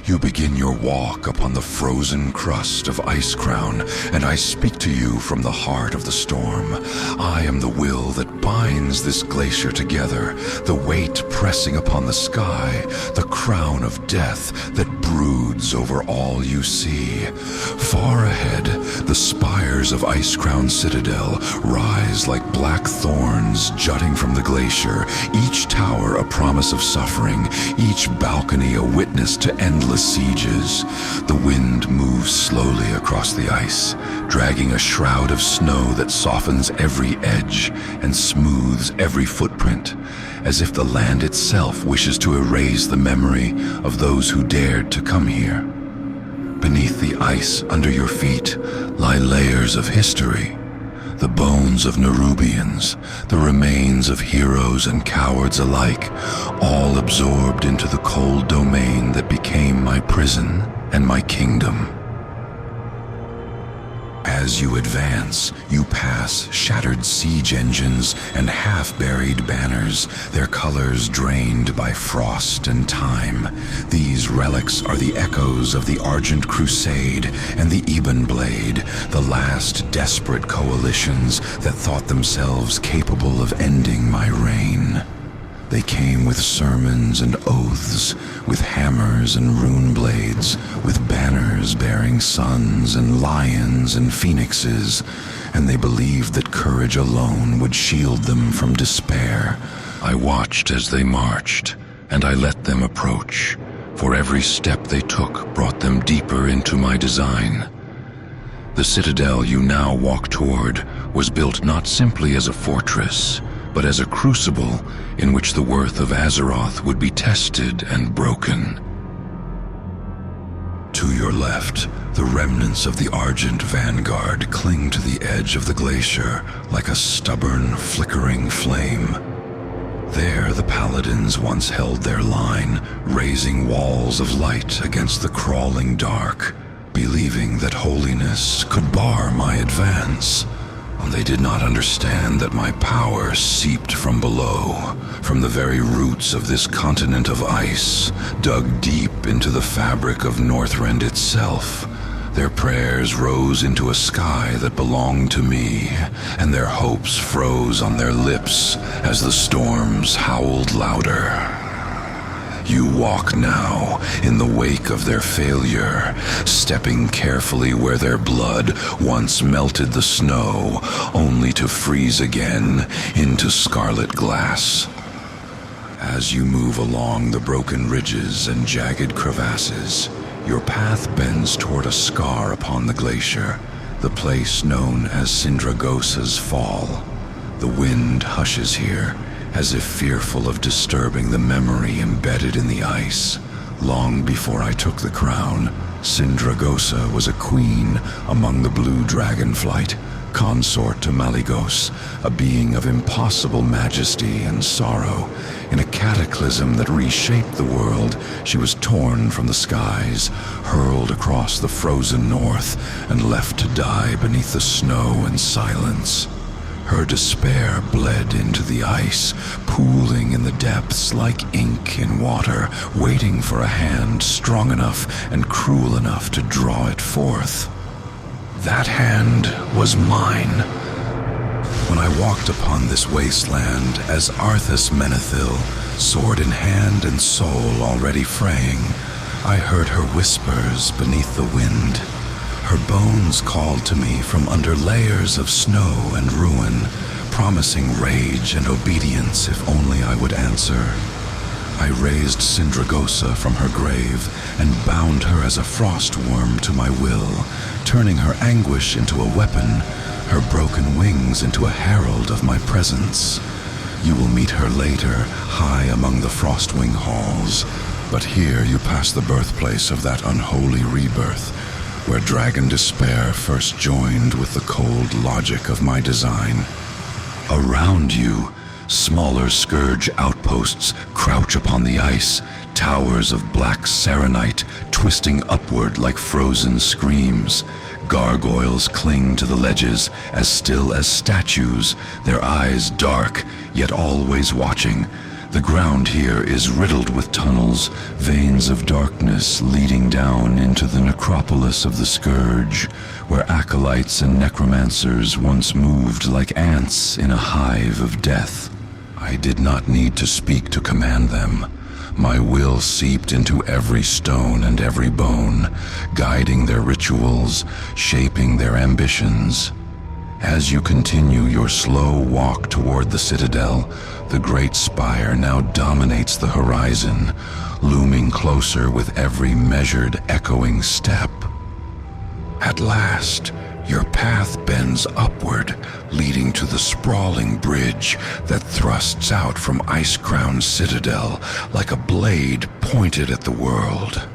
You begin your walk upon the frozen crust of Icecrown, and I speak to you from the heart of the storm. I am the will that binds this glacier together, the weight pressing upon the sky, the crown of death that broods over all you see. Far ahead, the spires of Icecrown Citadel rise like black thorns jutting from the glacier, each tower a promise of suffering, each balcony a witness to endless sieges. The wind moves slowly across the ice, dragging a shroud of snow that softens every edge and smooths every footprint, as if the land itself wishes to erase the memory of those who dared to come here. Beneath the ice under your feet lie layers of history. The bones of Nerubians, the remains of heroes and cowards alike, all absorbed into the cold domain that became my prison and my kingdom. As you advance, you pass shattered siege engines and half-buried banners, their colors drained by frost and time. These relics are the echoes of the Argent Crusade and the Ebon Blade, the last desperate coalitions that thought themselves capable of ending my reign. They came with sermons and oaths, with hammers and rune blades, with banners bearing suns and lions and phoenixes, and they believed that courage alone would shield them from despair. I watched as they marched, and I let them approach, for every step they took brought them deeper into my design. The citadel you now walk toward was built not simply as a fortress, but as a crucible in which the worth of Azeroth would be tested and broken. To your left, the remnants of the Argent Vanguard cling to the edge of the glacier like a stubborn, flickering flame. There, the Paladins once held their line, raising walls of light against the crawling dark, believing that holiness could bar my advance. They did not understand that my power seeped from below, from the very roots of this continent of ice, dug deep into the fabric of Northrend itself. Their prayers rose into a sky that belonged to me, and their hopes froze on their lips as the storms howled louder. You walk now in the wake of their failure, stepping carefully where their blood once melted the snow, only to freeze again into scarlet glass. As you move along the broken ridges and jagged crevasses, your path bends toward a scar upon the glacier, the place known as Sindragosa's Fall. The wind hushes here, as if fearful of disturbing the memory embedded in the ice. Long before I took the crown, Sindragosa was a queen among the blue dragonflight, consort to Malygos, a being of impossible majesty and sorrow. In a cataclysm that reshaped the world, she was torn from the skies, hurled across the frozen north, and left to die beneath the snow and silence. Her despair bled into the ice, pooling in the depths like ink in water, waiting for a hand strong enough and cruel enough to draw it forth. That hand was mine. When I walked upon this wasteland as Arthas Menethil, sword in hand and soul already fraying, I heard her whispers beneath the wind. Her bones called to me from under layers of snow and ruin, promising rage and obedience if only I would answer. I raised Sindragosa from her grave and bound her as a frost worm to my will, turning her anguish into a weapon, her broken wings into a herald of my presence. You will meet her later, high among the Frostwing halls, but here you pass the birthplace of that unholy rebirth, where dragon despair first joined with the cold logic of my design. Around you, smaller scourge outposts crouch upon the ice, towers of black serenite twisting upward like frozen screams. Gargoyles cling to the ledges, as still as statues, their eyes dark, yet always watching. The ground here is riddled with tunnels, veins of darkness leading down into the necropolis of the Scourge, where acolytes and necromancers once moved like ants in a hive of death. I did not need to speak to command them. My will seeped into every stone and every bone, guiding their rituals, shaping their ambitions. As you continue your slow walk toward the Citadel, the great Spire now dominates the horizon, looming closer with every measured, echoing step. At last, your path bends upward, leading to the sprawling bridge that thrusts out from Icecrown Citadel like a blade pointed at the world.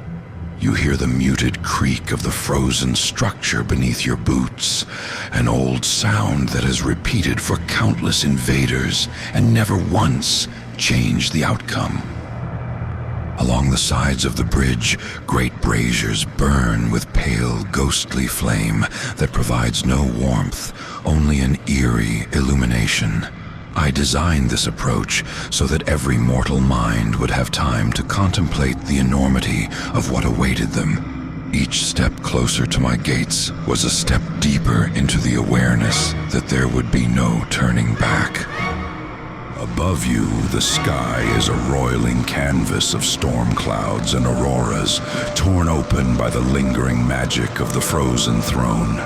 You hear the muted creak of the frozen structure beneath your boots, an old sound that has repeated for countless invaders and never once changed the outcome. Along the sides of the bridge, great braziers burn with pale, ghostly flame that provides no warmth, only an eerie illumination. I designed this approach so that every mortal mind would have time to contemplate the enormity of what awaited them. Each step closer to my gates was a step deeper into the awareness that there would be no turning back. Above you, the sky is a roiling canvas of storm clouds and auroras, torn open by the lingering magic of the frozen throne.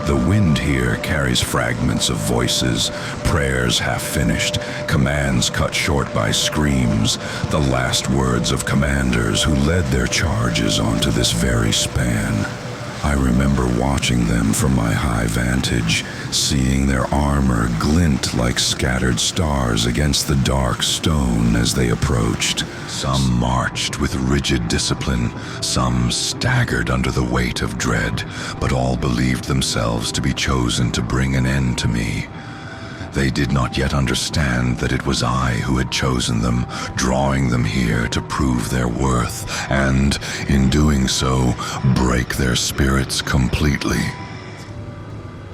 The wind here carries fragments of voices, prayers half finished, commands cut short by screams, the last words of commanders who led their charges onto this very span. I remember watching them from my high vantage, seeing their armor glint like scattered stars against the dark stone as they approached. Some marched with rigid discipline, some staggered under the weight of dread, but all believed themselves to be chosen to bring an end to me. They did not yet understand that it was I who had chosen them, drawing them here to prove their worth, and, in doing so, break their spirits completely.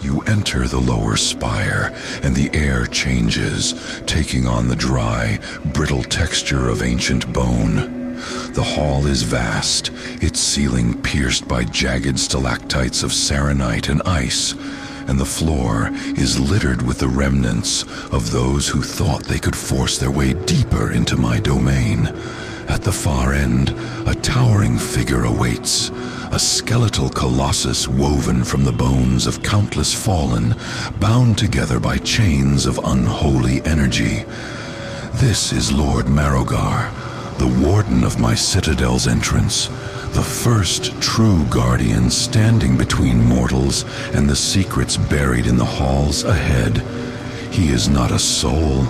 You enter the lower spire, and the air changes, taking on the dry, brittle texture of ancient bone. The hall is vast, its ceiling pierced by jagged stalactites of serenite and ice, and the floor is littered with the remnants of those who thought they could force their way deeper into my domain. At the far end, a towering figure awaits, a skeletal colossus woven from the bones of countless fallen, bound together by chains of unholy energy. This is Lord Marrowgar, the warden of my citadel's entrance, the first true guardian standing between mortals and the secrets buried in the halls ahead. He is not a soul,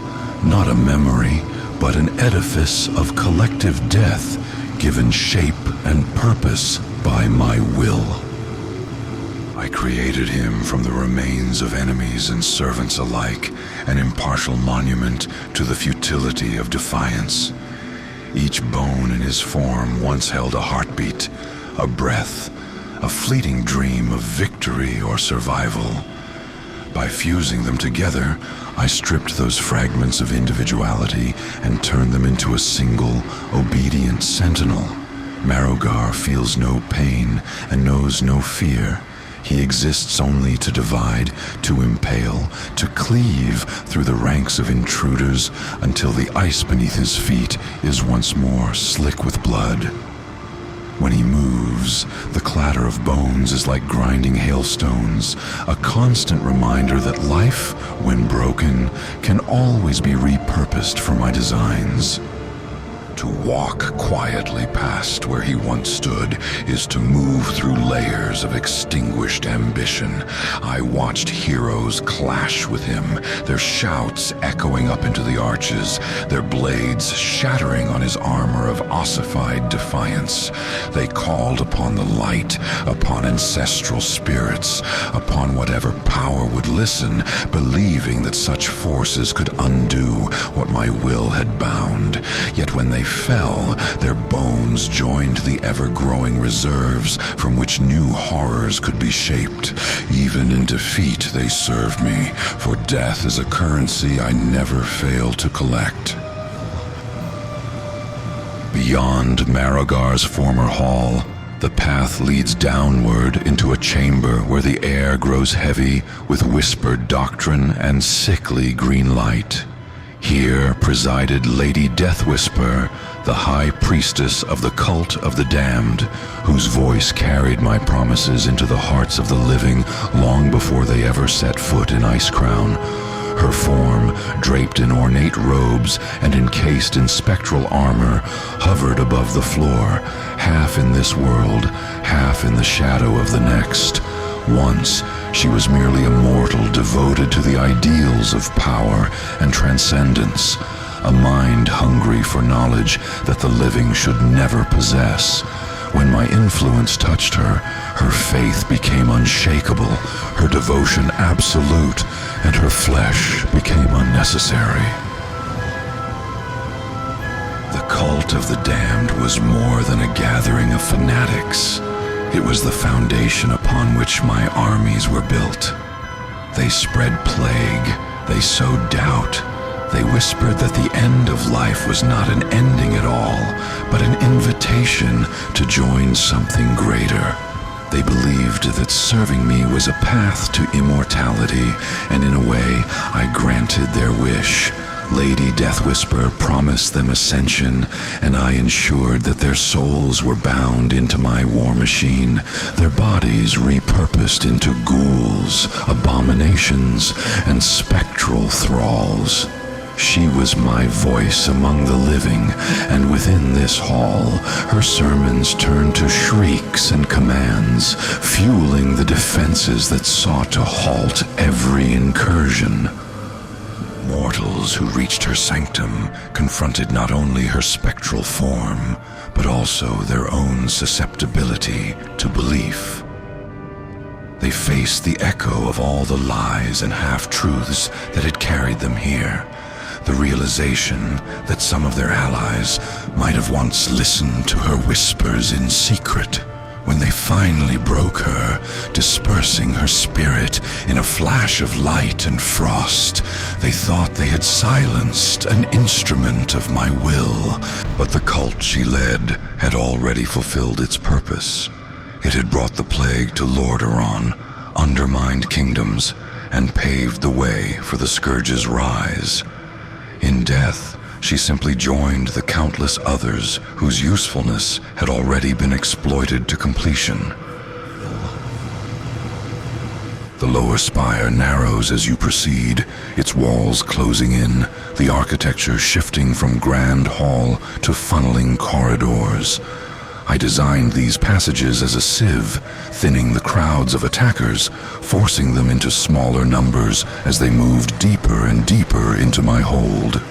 not a memory, but an edifice of collective death, given shape and purpose by my will. I created him from the remains of enemies and servants alike, an impartial monument to the futility of defiance. Each bone in his form once held a heartbeat, a breath, a fleeting dream of victory or survival. By fusing them together, I stripped those fragments of individuality and turned them into a single, obedient sentinel. Marrowgar feels no pain and knows no fear. He exists only to divide, to impale, to cleave through the ranks of intruders until the ice beneath his feet is once more slick with blood. When he moves, the clatter of bones is like grinding hailstones, a constant reminder that life, when broken, can always be repurposed for my designs. To walk quietly past where he once stood is to move through layers of extinguished ambition. I watched heroes clash with him, their shouts echoing up into the arches, their blades shattering on his armor of ossified defiance. They called upon the light, upon ancestral spirits, upon whatever power would listen, believing that such forces could undo what my will had bound. Yet when they fell, their bones joined the ever-growing reserves from which new horrors could be shaped. Even in defeat they served me, for death is a currency I never fail to collect. Beyond Marogar's former hall, the path leads downward into a chamber where the air grows heavy with whispered doctrine and sickly green light. Here presided Lady Deathwhisper, the high priestess of the cult of the damned, whose voice carried my promises into the hearts of the living long before they ever set foot in Icecrown. Her form, draped in ornate robes and encased in spectral armor, hovered above the floor, half in this world, half in the shadow of the next. Once, she was merely a mortal devoted to the ideals of power and transcendence, a mind hungry for knowledge that the living should never possess. When my influence touched her, her faith became unshakable, her devotion absolute, and her flesh became unnecessary. The cult of the damned was more than a gathering of fanatics. It was the foundation upon which my armies were built. They spread plague, they sowed doubt. They whispered that the end of life was not an ending at all, but an invitation to join something greater. They believed that serving me was a path to immortality, and in a way, I granted their wish. Lady Deathwhisper promised them ascension, and I ensured that their souls were bound into my war machine, their bodies repurposed into ghouls, abominations, and spectral thralls. She was my voice among the living, and within this hall, her sermons turned to shrieks and commands, fueling the defenses that sought to halt every incursion. Mortals who reached her sanctum confronted not only her spectral form, but also their own susceptibility to belief. They faced the echo of all the lies and half-truths that had carried them here. The realization that some of their allies might have once listened to her whispers in secret. When they finally broke her, dispersing her spirit in a flash of light and frost, they thought they had silenced an instrument of my will. But the cult she led had already fulfilled its purpose. It had brought the plague to Lordaeron, undermined kingdoms, and paved the way for the Scourge's rise. In death, she simply joined the countless others whose usefulness had already been exploited to completion. The lower spire narrows as you proceed, its walls closing in, the architecture shifting from grand hall to funneling corridors. I designed these passages as a sieve, thinning the crowds of attackers, forcing them into smaller numbers as they moved deeper and deeper into my hold.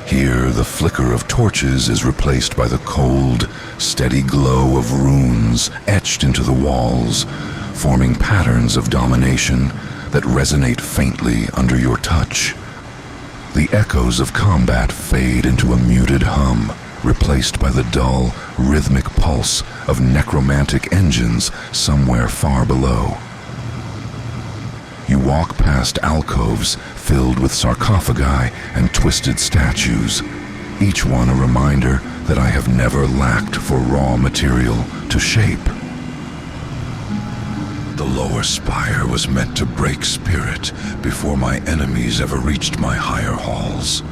Here, the flicker of torches is replaced by the cold, steady glow of runes etched into the walls, forming patterns of domination that resonate faintly under your touch. The echoes of combat fade into a muted hum, replaced by the dull, rhythmic pulse of necromantic engines somewhere far below. You walk past alcoves filled with sarcophagi and twisted statues, each one a reminder that I have never lacked for raw material to shape. The lower spire was meant to break spirit before my enemies ever reached my higher halls.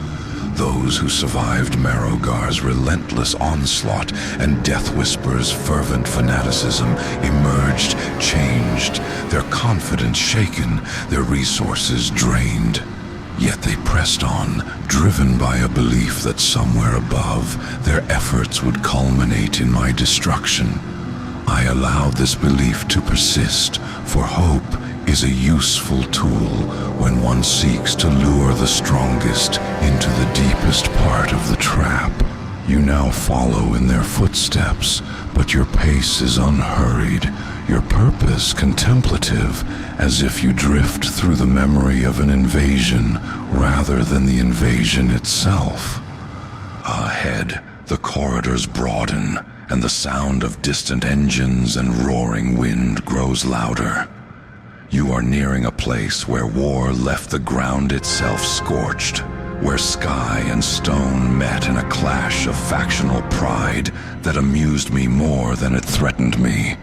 Those who survived Marogar's relentless onslaught and Deathwhisper's fervent fanaticism emerged changed, their confidence shaken, their resources drained. Yet they pressed on, driven by a belief that somewhere above, their efforts would culminate in my destruction. I allowed this belief to persist, for hope is a useful tool when one seeks to lure the strongest into the deepest part of the trap. You now follow in their footsteps, but your pace is unhurried, your purpose contemplative, as if you drift through the memory of an invasion rather than the invasion itself. Ahead, the corridors broaden, and the sound of distant engines and roaring wind grows louder. You are nearing a place where war left the ground itself scorched. where sky and stone met in a clash of factional pride that amused me more than it threatened me.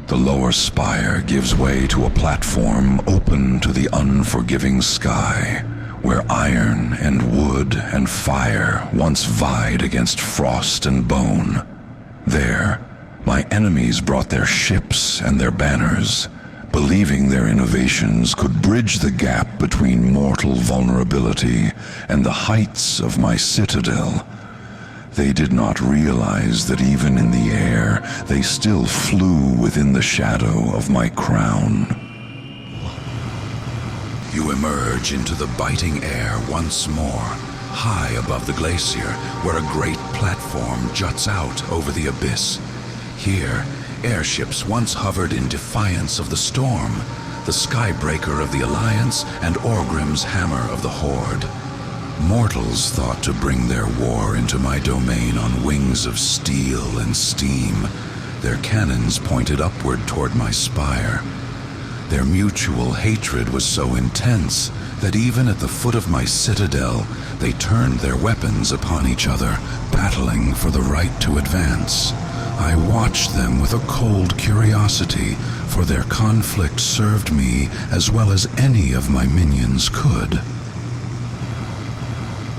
The lower spire gives way to a platform open to the unforgiving sky, where iron and wood and fire once vied against frost and bone. There, my enemies brought their ships and their banners, believing their innovations could bridge the gap between mortal vulnerability and the heights of my citadel. They did not realize that even in the air, they still flew within the shadow of my crown. You emerge into the biting air once more, high above the glacier, where a great platform juts out over the abyss. Here, airships once hovered in defiance of the storm, the Skybreaker of the Alliance and Orgrim's hammer of the Horde. Mortals thought to bring their war into my domain on wings of steel and steam, their cannons pointed upward toward my spire. Their mutual hatred was so intense that even at the foot of my citadel, they turned their weapons upon each other, battling for the right to advance. I watched them with a cold curiosity, for their conflict served me as well as any of my minions could.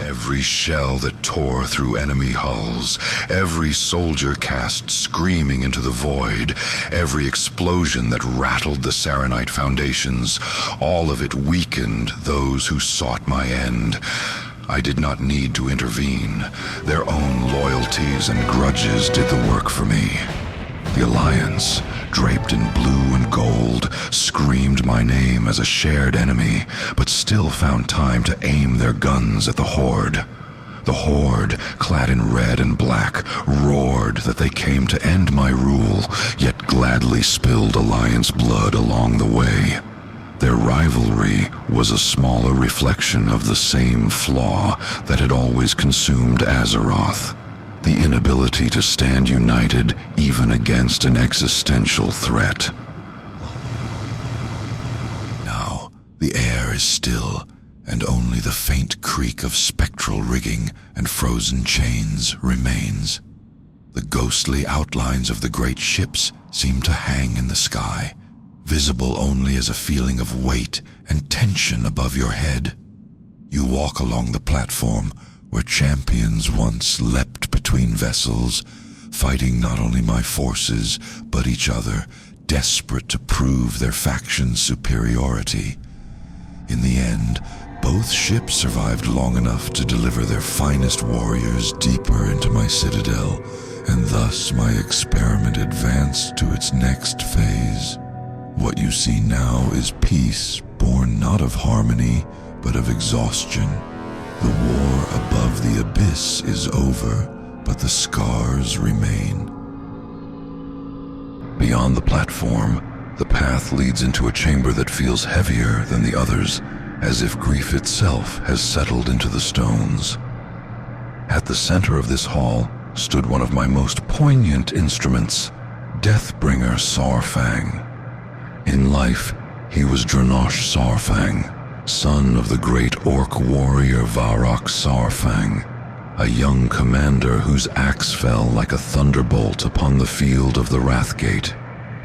Every shell that tore through enemy hulls, every soldier cast screaming into the void, every explosion that rattled the Saronite foundations, all of it weakened those who sought my end. I did not need to intervene. Their own loyalties and grudges did the work for me. The Alliance, draped in blue and gold, screamed my name as a shared enemy, but still found time to aim their guns at the Horde. The Horde, clad in red and black, roared that they came to end my rule, yet gladly spilled Alliance blood along the way. Their rivalry was a smaller reflection of the same flaw that had always consumed Azeroth. The inability to stand united even against an existential threat. Now, the air is still, and only the faint creak of spectral rigging and frozen chains remains. The ghostly outlines of the great ships seem to hang in the sky, visible only as a feeling of weight and tension above your head. You walk along the platform where champions once leapt between vessels, fighting not only my forces, but each other, desperate to prove their faction's superiority. In the end, both ships survived long enough to deliver their finest warriors deeper into my citadel, and thus my experiment advanced to its next phase. What you see now is peace, born not of harmony, but of exhaustion. The war above the abyss is over, but the scars remain. Beyond the platform, the path leads into a chamber that feels heavier than the others, as if grief itself has settled into the stones. At the center of this hall stood one of my most poignant instruments, Deathbringer Saurfang. In life, he was Dranosh Saurfang, son of the great orc warrior Varrock Saurfang, a young commander whose axe fell like a thunderbolt upon the field of the Wrathgate.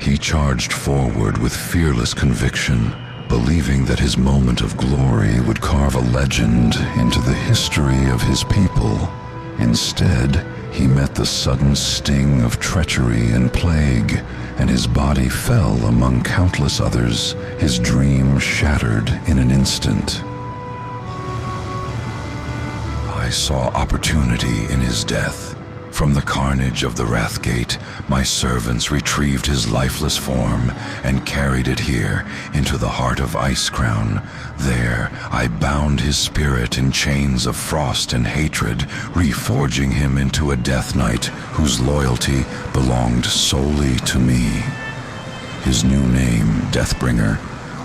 He charged forward with fearless conviction, believing that his moment of glory would carve a legend into the history of his people. Instead, he met the sudden sting of treachery and plague, and his body fell among countless others, his dream shattered in an instant. I saw opportunity in his death. From the carnage of the Wrathgate, my servants retrieved his lifeless form and carried it here into the heart of Icecrown. There, I bound his spirit in chains of frost and hatred, reforging him into a Death Knight whose loyalty belonged solely to me. His new name, Deathbringer,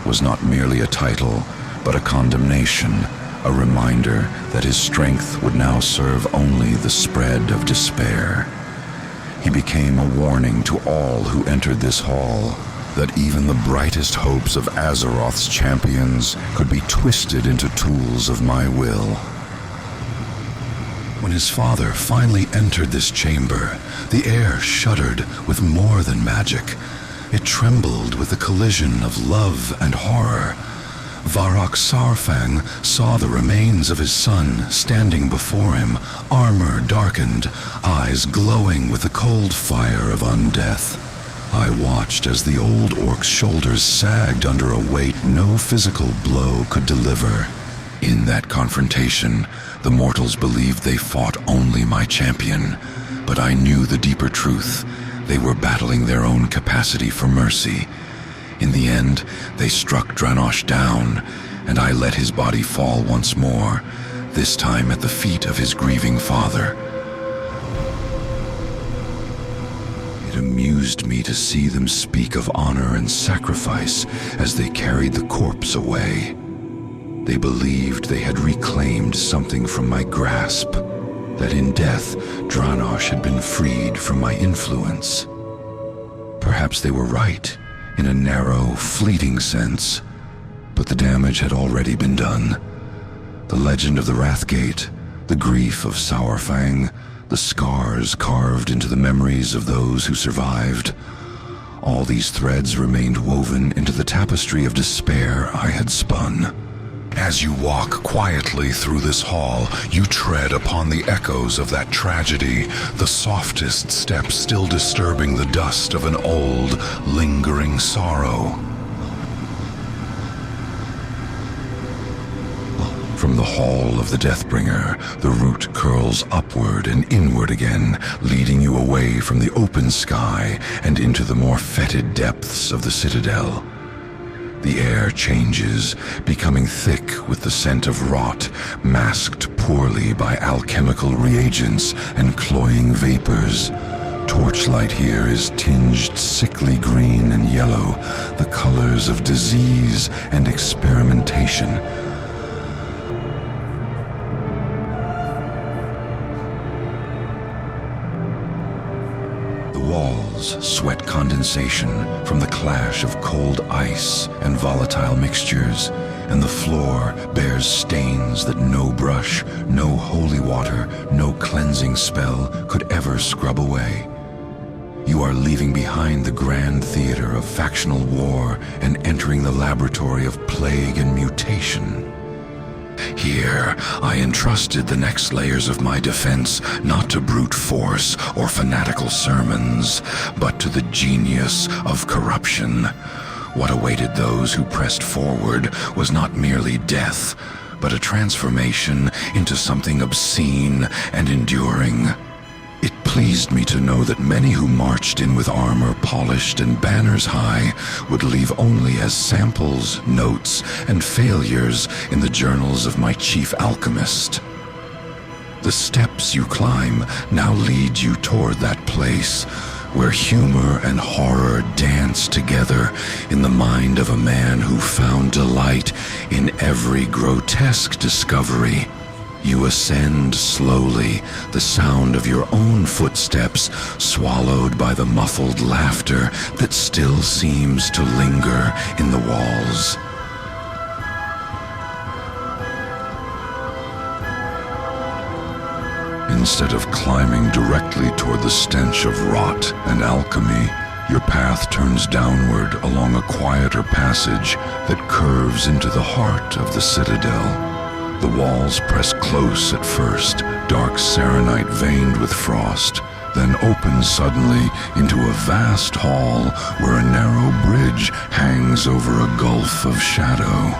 was not merely a title, but a condemnation, a reminder that his strength would now serve only the spread of despair. He became a warning to all who entered this hall, that even the brightest hopes of Azeroth's champions could be twisted into tools of my will. When his father finally entered this chamber, the air shuddered with more than magic. It trembled with the collision of love and horror. Varrock Sarfang saw the remains of his son standing before him, armor darkened, eyes glowing with the cold fire of undeath. I watched as the old orc's shoulders sagged under a weight no physical blow could deliver. In that confrontation, the mortals believed they fought only my champion, but I knew the deeper truth. They were battling their own capacity for mercy. In the end, they struck Dranosh down, and I let his body fall once more, this time at the feet of his grieving father. It amused me to see them speak of honor and sacrifice as they carried the corpse away. They believed they had reclaimed something from my grasp, that in death, Dranosh had been freed from my influence. Perhaps they were right, in a narrow, fleeting sense, but the damage had already been done. The legend of the Wrathgate, the grief of Saurfang, the scars carved into the memories of those who survived, all these threads remained woven into the tapestry of despair I had spun. As you walk quietly through this hall, you tread upon the echoes of that tragedy, the softest steps still disturbing the dust of an old, lingering sorrow. From the hall of the Deathbringer, the route curls upward and inward again, leading you away from the open sky and into the more fetid depths of the Citadel. The air changes, becoming thick with the scent of rot, masked poorly by alchemical reagents and cloying vapors. Torchlight here is tinged sickly green and yellow, the colors of disease and experimentation. Walls sweat condensation from the clash of cold ice and volatile mixtures, and the floor bears stains that no brush, no holy water, no cleansing spell could ever scrub away. You are leaving behind the grand theater of factional war and entering the laboratory of plague and mutation. Here, I entrusted the next layers of my defense not to brute force or fanatical sermons, but to the genius of corruption. What awaited those who pressed forward was not merely death, but a transformation into something obscene and enduring. It pleased me to know that many who marched in with armor polished and banners high would leave only as samples, notes, and failures in the journals of my chief alchemist. The steps you climb now lead you toward that place where humor and horror dance together in the mind of a man who found delight in every grotesque discovery. You ascend slowly, the sound of your own footsteps swallowed by the muffled laughter that still seems to linger in the walls. Instead of climbing directly toward the stench of rot and alchemy, your path turns downward along a quieter passage that curves into the heart of the Citadel. The walls press close at first, dark serenite veined with frost, then open suddenly into a vast hall where a narrow bridge hangs over a gulf of shadow.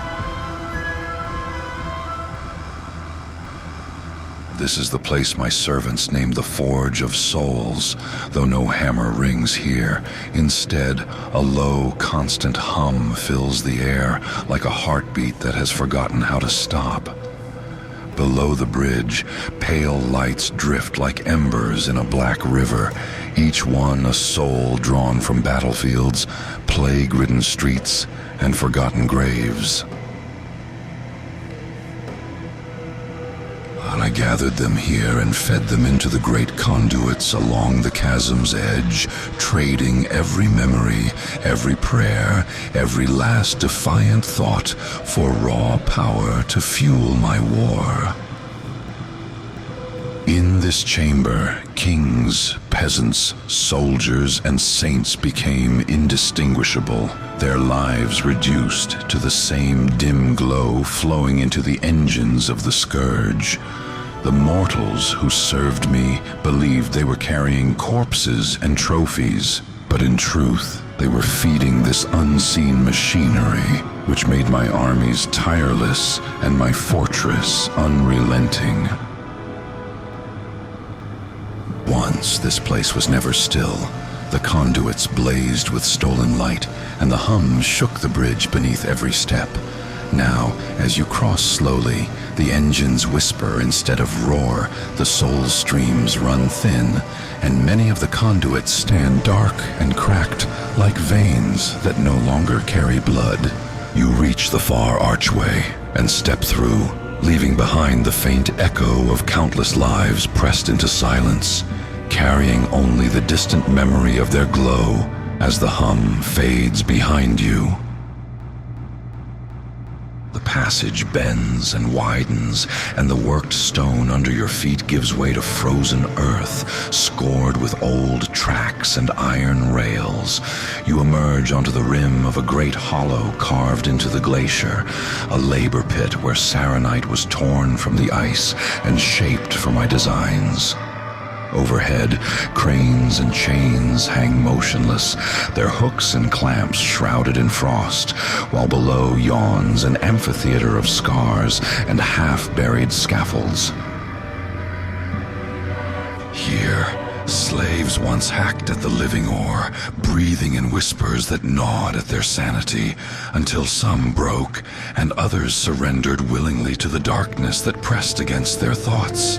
This is the place my servants named the Forge of Souls, though no hammer rings here. Instead, a low, constant hum fills the air, like a heartbeat that has forgotten how to stop. Below the bridge, pale lights drift like embers in a black river, each one a soul drawn from battlefields, plague-ridden streets, and forgotten graves. I gathered them here and fed them into the great conduits along the chasm's edge, trading every memory, every prayer, every last defiant thought for raw power to fuel my war. In this chamber, kings, peasants, soldiers, and saints became indistinguishable, their lives reduced to the same dim glow flowing into the engines of the scourge. The mortals who served me believed they were carrying corpses and trophies, but in truth, they were feeding this unseen machinery, which made my armies tireless and my fortress unrelenting. Once, this place was never still. The conduits blazed with stolen light, and the hum shook the bridge beneath every step. Now, as you cross slowly, the engines whisper instead of roar, the soul streams run thin, and many of the conduits stand dark and cracked, like veins that no longer carry blood. You reach the far archway and step through, leaving behind the faint echo of countless lives pressed into silence, carrying only the distant memory of their glow as the hum fades behind you. The passage bends and widens, and the worked stone under your feet gives way to frozen earth, scored with old tracks and iron rails. You emerge onto the rim of a great hollow carved into the glacier, a labor pit where Saronite was torn from the ice and shaped for my designs. Overhead, cranes and chains hang motionless, their hooks and clamps shrouded in frost, while below yawns an amphitheater of scars and half-buried scaffolds. Here, slaves once hacked at the living ore, breathing in whispers that gnawed at their sanity, until some broke and others surrendered willingly to the darkness that pressed against their thoughts.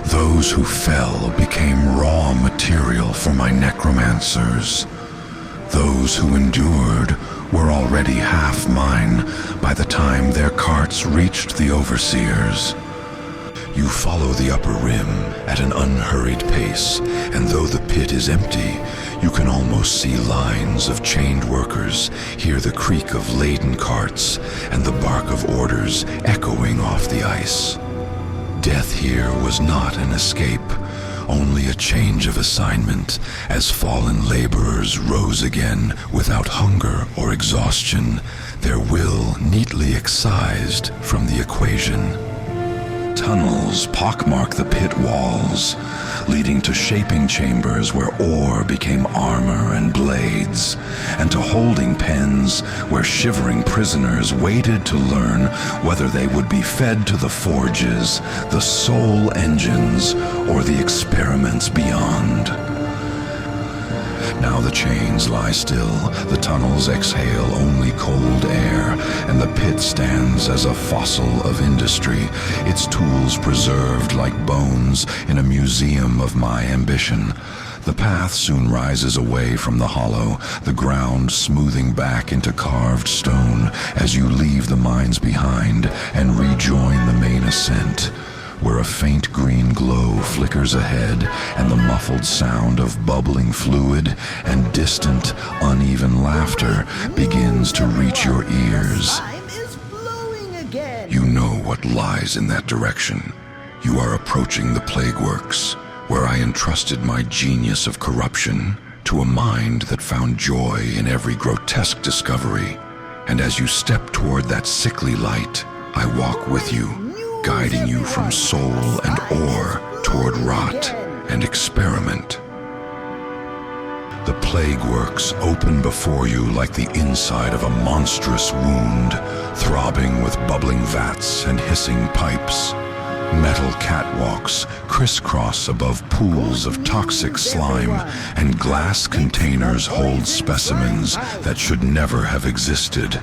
Those who fell became raw material for my necromancers. Those who endured were already half mine by the time their carts reached the overseers. You follow the upper rim at an unhurried pace, and though the pit is empty, you can almost see lines of chained workers, hear the creak of laden carts, and the bark of orders echoing off the ice. Death here was not an escape, only a change of assignment, as fallen laborers rose again without hunger or exhaustion, their will neatly excised from the equation. Tunnels pockmark the pit walls, leading to shaping chambers where ore became armor and blades, and to holding pens where shivering prisoners waited to learn whether they would be fed to the forges, the soul engines, or the experiments beyond. Now the chains lie still, the tunnels exhale only cold air, and the pit stands as a fossil of industry, its tools preserved like bones in a museum of my ambition. The path soon rises away from the hollow, the ground smoothing back into carved stone as you leave the mines behind and rejoin the main ascent, where a faint green glow flickers ahead and the muffled sound of bubbling fluid and distant, uneven laughter begins to reach your ears. Time is flowing again. You know what lies in that direction. You are approaching the Plagueworks, where I entrusted my genius of corruption to a mind that found joy in every grotesque discovery. And as you step toward that sickly light, I walk with you, guiding you from soul and ore toward rot and experiment. The Plagueworks open before you like the inside of a monstrous wound, throbbing with bubbling vats and hissing pipes. Metal catwalks crisscross above pools of toxic slime, and glass containers hold specimens that should never have existed.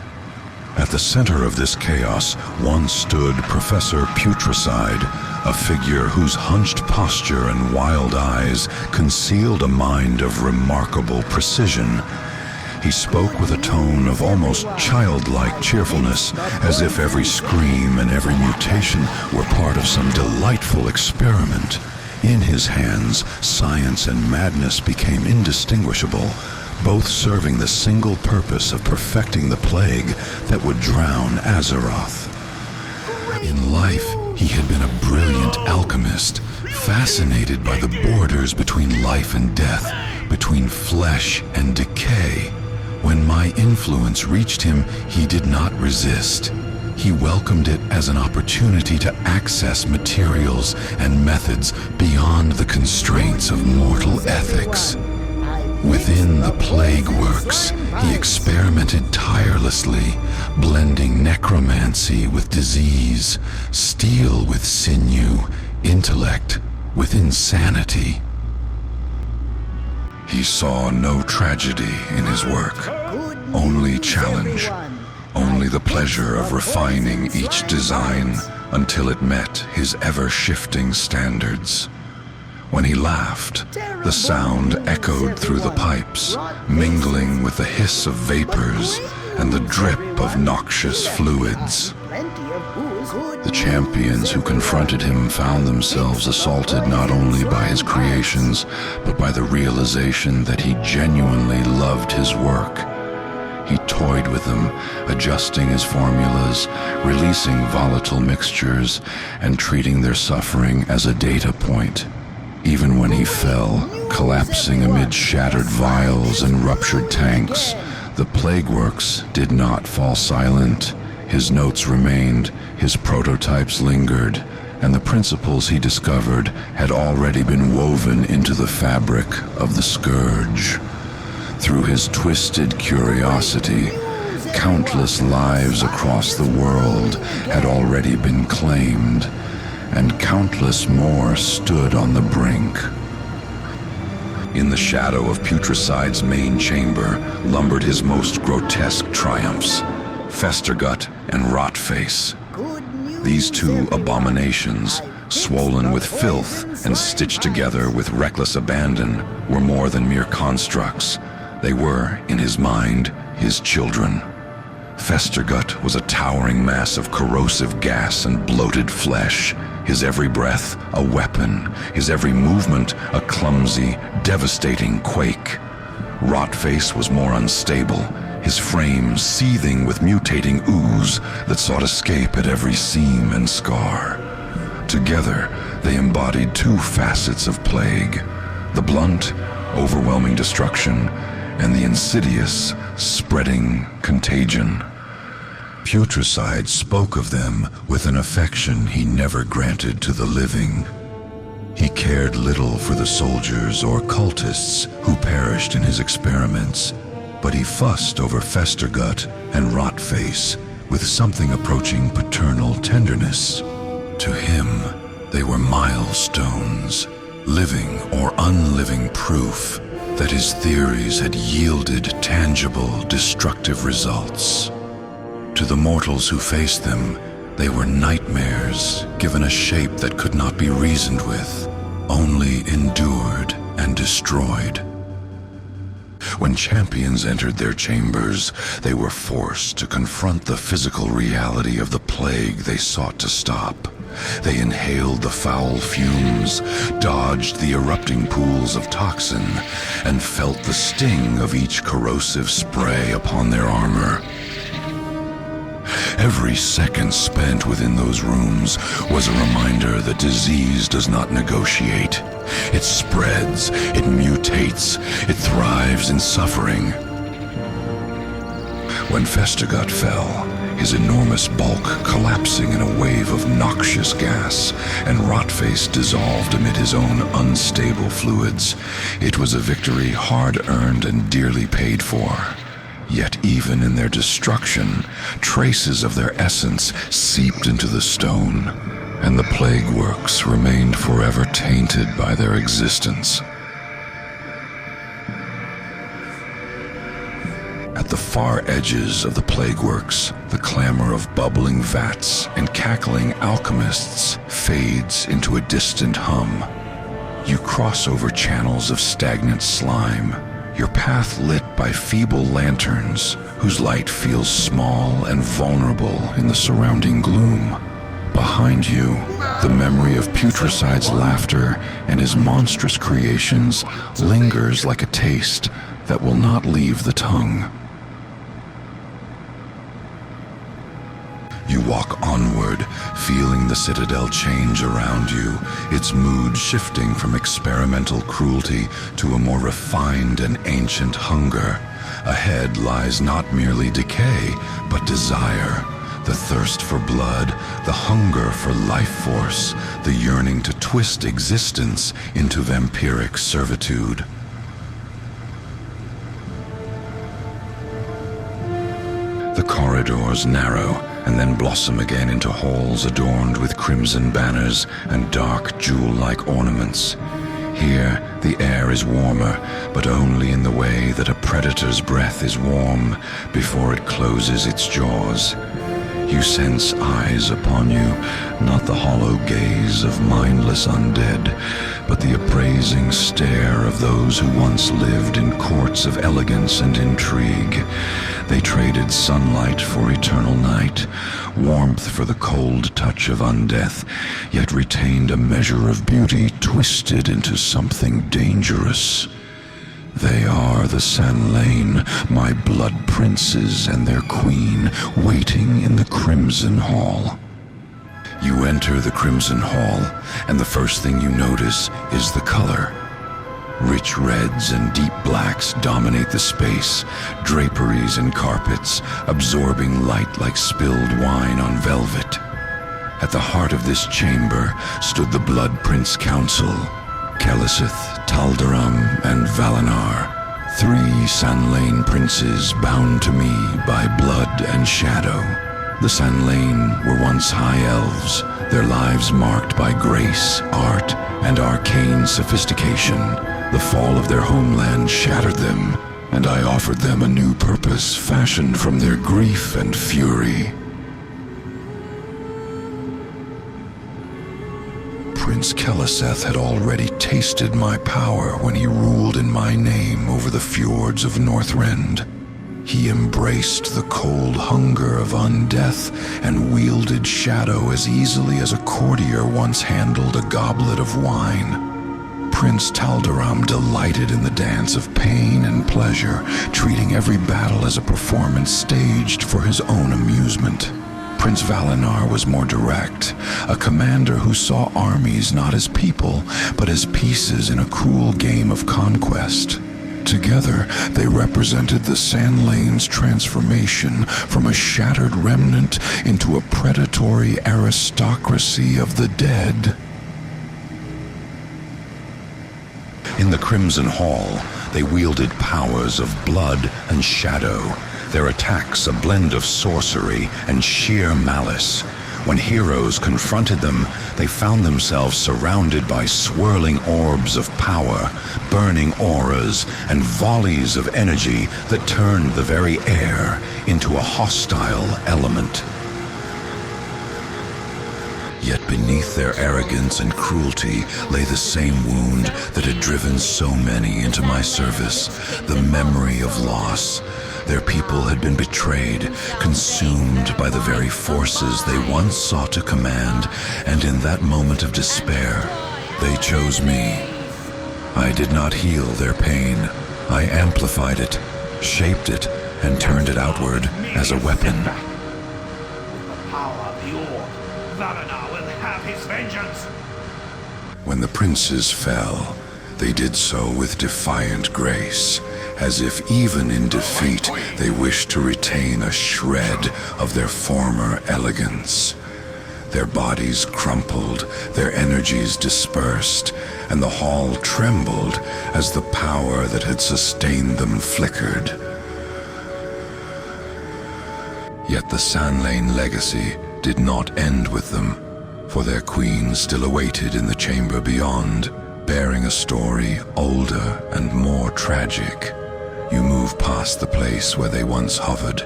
At the center of this chaos once stood Professor Putricide, a figure whose hunched posture and wild eyes concealed a mind of remarkable precision. He spoke with a tone of almost childlike cheerfulness, as if every scream and every mutation were part of some delightful experiment. In his hands, science and madness became indistinguishable, both serving the single purpose of perfecting the plague that would drown Azeroth. In life, He had been a brilliant alchemist, fascinated by the borders between life and death, between flesh and decay. When my influence reached him, he did not resist. He welcomed it as an opportunity to access materials and methods beyond the constraints of mortal ethics. Within the Plagueworks, he experimented tirelessly, blending necromancy with disease, steel with sinew, intellect with insanity. He saw no tragedy in his work, only challenge, only the pleasure of refining each design until it met his ever-shifting standards. When he laughed, the sound echoed through the pipes, mingling with the hiss of vapors and the drip of noxious fluids. The champions who confronted him found themselves assaulted not only by his creations, but by the realization that he genuinely loved his work. He toyed with them, adjusting his formulas, releasing volatile mixtures, and treating their suffering as a data point. Even when he fell, collapsing amid shattered vials and ruptured tanks, the Plagueworks did not fall silent. His notes remained, his prototypes lingered, and the principles he discovered had already been woven into the fabric of the Scourge. Through his twisted curiosity, countless lives across the world had already been claimed, and countless more stood on the brink. In the shadow of Putricide's main chamber lumbered his most grotesque triumphs, Festergut and Rotface. These two abominations, swollen with filth and stitched together with reckless abandon, were more than mere constructs. They were, in his mind, his children. Festergut was a towering mass of corrosive gas and bloated flesh, his every breath a weapon, his every movement a clumsy, devastating quake. Rotface was more unstable, his frame seething with mutating ooze that sought escape at every seam and scar. Together, they embodied two facets of plague: the blunt, overwhelming destruction, and the insidious, spreading contagion. Putricide spoke of them with an affection he never granted to the living. He cared little for the soldiers or cultists who perished in his experiments, but he fussed over Festergut and Rotface with something approaching paternal tenderness. To him, they were milestones, living or unliving proof that his theories had yielded tangible, destructive results. To the mortals who faced them, they were nightmares given a shape that could not be reasoned with, only endured and destroyed. When champions entered their chambers, they were forced to confront the physical reality of the plague they sought to stop. They inhaled the foul fumes, dodged the erupting pools of toxin, and felt the sting of each corrosive spray upon their armor. Every second spent within those rooms was a reminder that disease does not negotiate. It spreads, it mutates, it thrives in suffering. When Festergut fell, his enormous bulk collapsing in a wave of noxious gas, and Rotface dissolved amid his own unstable fluids, it was a victory hard-earned and dearly paid for. Yet even in their destruction, traces of their essence seeped into the stone, and the Plagueworks remained forever tainted by their existence. At the far edges of the Plagueworks, the clamor of bubbling vats and cackling alchemists fades into a distant hum. You cross over channels of stagnant slime, your path lit by feeble lanterns whose light feels small and vulnerable in the surrounding gloom. Behind you, the memory of Putricide's laughter and his monstrous creations lingers like a taste that will not leave the tongue. You walk onward, feeling the citadel change around you, its mood shifting from experimental cruelty to a more refined and ancient hunger. Ahead lies not merely decay, but desire. The thirst for blood, the hunger for life force, the yearning to twist existence into vampiric servitude. The corridors narrow and then blossom again into halls adorned with crimson banners and dark jewel-like ornaments. Here, the air is warmer, but only in the way that a predator's breath is warm before it closes its jaws. You sense eyes upon you, not the hollow gaze of mindless undead, but the appraising stare of those who once lived in courts of elegance and intrigue. They traded sunlight for eternal night, warmth for the cold touch of undeath, yet retained a measure of beauty twisted into something dangerous. They are the Sanlane, my blood princes and their queen, waiting in the Crimson Hall. You enter the Crimson Hall, and the first thing you notice is the color. Rich reds and deep blacks dominate the space, draperies and carpets, absorbing light like spilled wine on velvet. At the heart of this chamber stood the Blood Prince Council, Kelesith, Taldaram, and Valinar, 3 Sanlane princes bound to me by blood and shadow. The Sanlane were once high elves, their lives marked by grace, art, and arcane sophistication. The fall of their homeland shattered them, and I offered them a new purpose fashioned from their grief and fury. Prince Keleseth had already tasted my power when he ruled in my name over the fjords of Northrend. He embraced the cold hunger of undeath and wielded shadow as easily as a courtier once handled a goblet of wine. Prince Taldaram delighted in the dance of pain and pleasure, treating every battle as a performance staged for his own amusement. Prince Valinar was more direct, a commander who saw armies not as people, but as pieces in a cruel game of conquest. Together, they represented the Sanlane's transformation from a shattered remnant into a predatory aristocracy of the dead. In the Crimson Hall, they wielded powers of blood and shadow, their attacks a blend of sorcery and sheer malice. When heroes confronted them, they found themselves surrounded by swirling orbs of power, burning auras, and volleys of energy that turned the very air into a hostile element. Yet beneath their arrogance and cruelty lay the same wound that had driven so many into my service, the memory of loss. Their people had been betrayed, consumed by the very forces they once sought to command, and in that moment of despair, they chose me. I did not heal their pain. I amplified it, shaped it, and turned it outward as a weapon. With the power of the Orc, Valinar will have his vengeance. When the princes fell, they did so with defiant grace, as if even in defeat they wished to retain a shred of their former elegance. Their bodies crumpled, their energies dispersed, and the hall trembled as the power that had sustained them flickered. Yet the Sanlane legacy did not end with them, for their queen still awaited in the chamber beyond, bearing a story older and more tragic. You move past the place where they once hovered,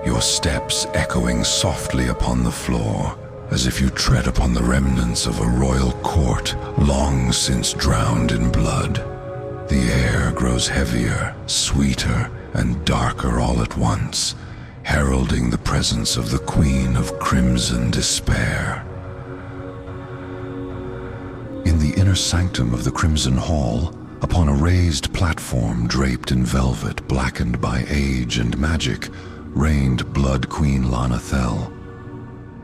your steps echoing softly upon the floor, as if you tread upon the remnants of a royal court long since drowned in blood. The air grows heavier, sweeter, and darker all at once, heralding the presence of the Queen of Crimson Despair. In the inner sanctum of the Crimson Hall, upon a raised platform draped in velvet blackened by age and magic, reigned Blood Queen Lanathel.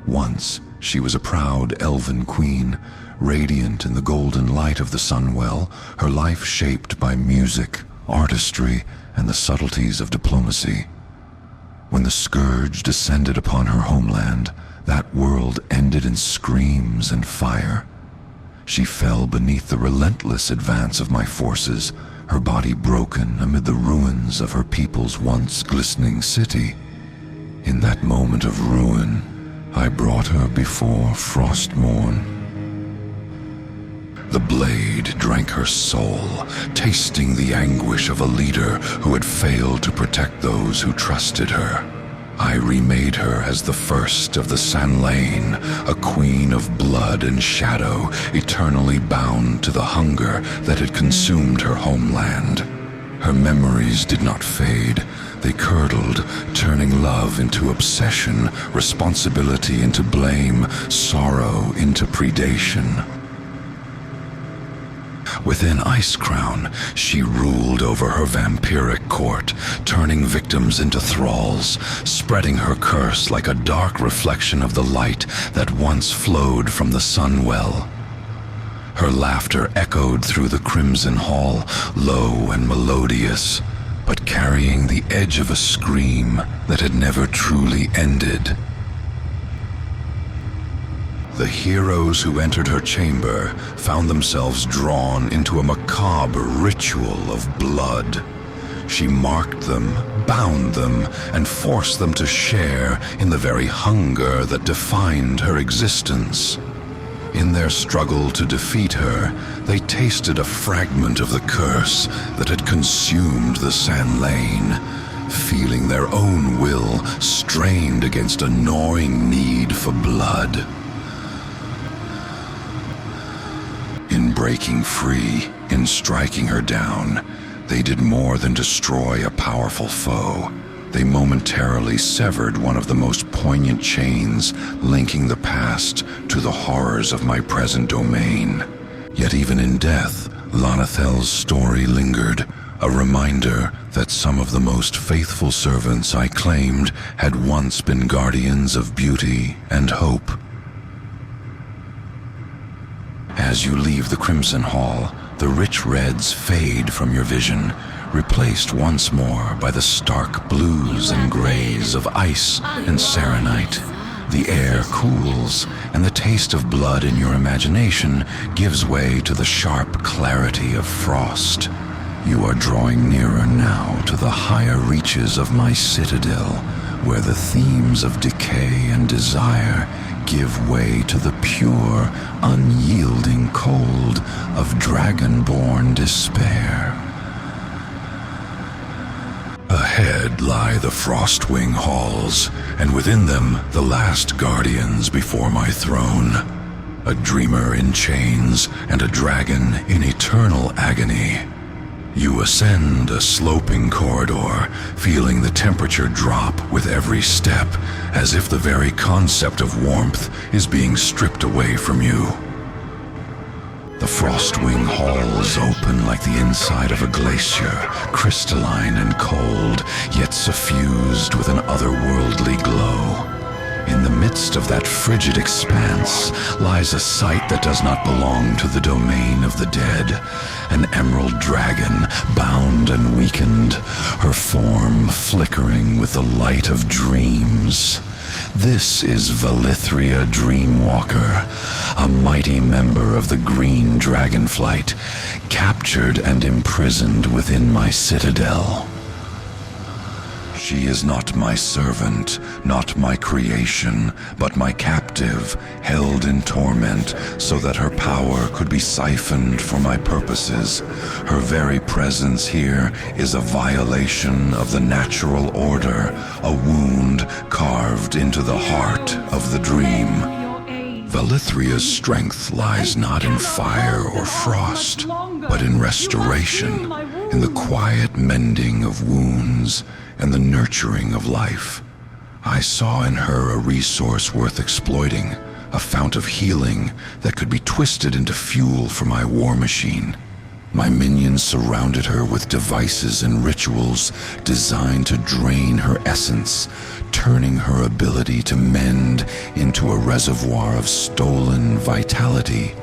Once, she was a proud elven queen, radiant in the golden light of the Sunwell, her life shaped by music, artistry, and the subtleties of diplomacy. When the scourge descended upon her homeland, that world ended in screams and fire. She fell beneath the relentless advance of my forces, her body broken amid the ruins of her people's once glistening city. In that moment of ruin, I brought her before Frostmourne. The blade drank her soul, tasting the anguish of a leader who had failed to protect those who trusted her. I remade her as the first of the Sanlane, a queen of blood and shadow, eternally bound to the hunger that had consumed her homeland. Her memories did not fade. They curdled, turning love into obsession, responsibility into blame, sorrow into predation. Within Icecrown, she ruled over her vampiric court, turning victims into thralls, spreading her curse like a dark reflection of the light that once flowed from the Sunwell. Her laughter echoed through the Crimson Hall, low and melodious, but carrying the edge of a scream that had never truly ended. The heroes who entered her chamber found themselves drawn into a macabre ritual of blood. She marked them, bound them, and forced them to share in the very hunger that defined her existence. In their struggle to defeat her, they tasted a fragment of the curse that had consumed the Sanlane, feeling their own will strained against a gnawing need for blood. In breaking free, in striking her down, they did more than destroy a powerful foe. They momentarily severed one of the most poignant chains linking the past to the horrors of my present domain. Yet even in death, Lanathel's story lingered, a reminder that some of the most faithful servants I claimed had once been guardians of beauty and hope. As you leave the Crimson Hall, the rich reds fade from your vision, replaced once more by the stark blues and grays of ice and serenite. The air cools, and the taste of blood in your imagination gives way to the sharp clarity of frost. You are drawing nearer now to the higher reaches of my citadel, where the themes of decay and desire give way to the pure, unyielding cold of dragon-born despair. Ahead lie the Frostwing halls, and within them the last guardians before my throne. A dreamer in chains and a dragon in eternal agony. You ascend a sloping corridor, feeling the temperature drop with every step, as if the very concept of warmth is being stripped away from you. The Frostwing halls open like the inside of a glacier, crystalline and cold, yet suffused with an otherworldly glow. In the midst of that frigid expanse lies a sight that does not belong to the domain of the dead. An emerald dragon, bound and weakened, her form flickering with the light of dreams. This is Valithria Dreamwalker, a mighty member of the Green Dragonflight, captured and imprisoned within my citadel. She is not my servant, not my creation, but my captive, held in torment so that her power could be siphoned for my purposes. Her very presence here is a violation of the natural order, a wound carved into the heart of the dream. Valithria's strength lies not in fire or frost, but in restoration, in the quiet mending of wounds, and the nurturing of life. I saw in her a resource worth exploiting, a fount of healing that could be twisted into fuel for my war machine. My minions surrounded her with devices and rituals designed to drain her essence, turning her ability to mend into a reservoir of stolen vitality.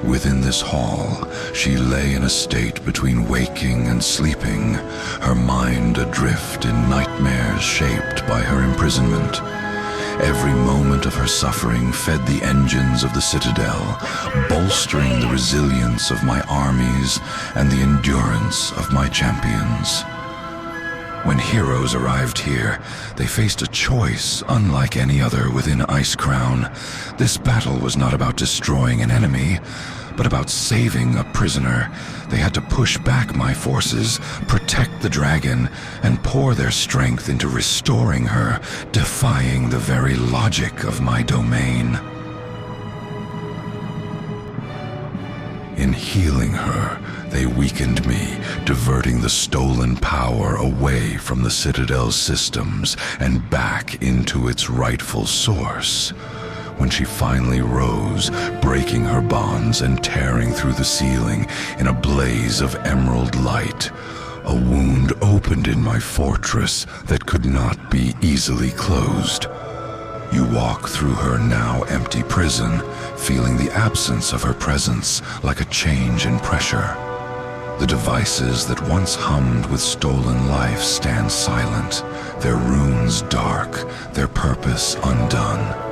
Within this hall, she lay in a state between waking and sleeping, her mind adrift in nightmares shaped by her imprisonment. Every moment of her suffering fed the engines of the Citadel, bolstering the resilience of my armies and the endurance of my champions. When heroes arrived here, they faced a choice unlike any other within Icecrown. This battle was not about destroying an enemy, but about saving a prisoner. They had to push back my forces, protect the dragon, and pour their strength into restoring her, defying the very logic of my domain. In healing her, they weakened me, diverting the stolen power away from the Citadel's systems and back into its rightful source. When she finally rose, breaking her bonds and tearing through the ceiling in a blaze of emerald light, a wound opened in my fortress that could not be easily closed. You walk through her now empty prison, feeling the absence of her presence like a change in pressure. The devices that once hummed with stolen life stand silent, their runes dark, their purpose undone.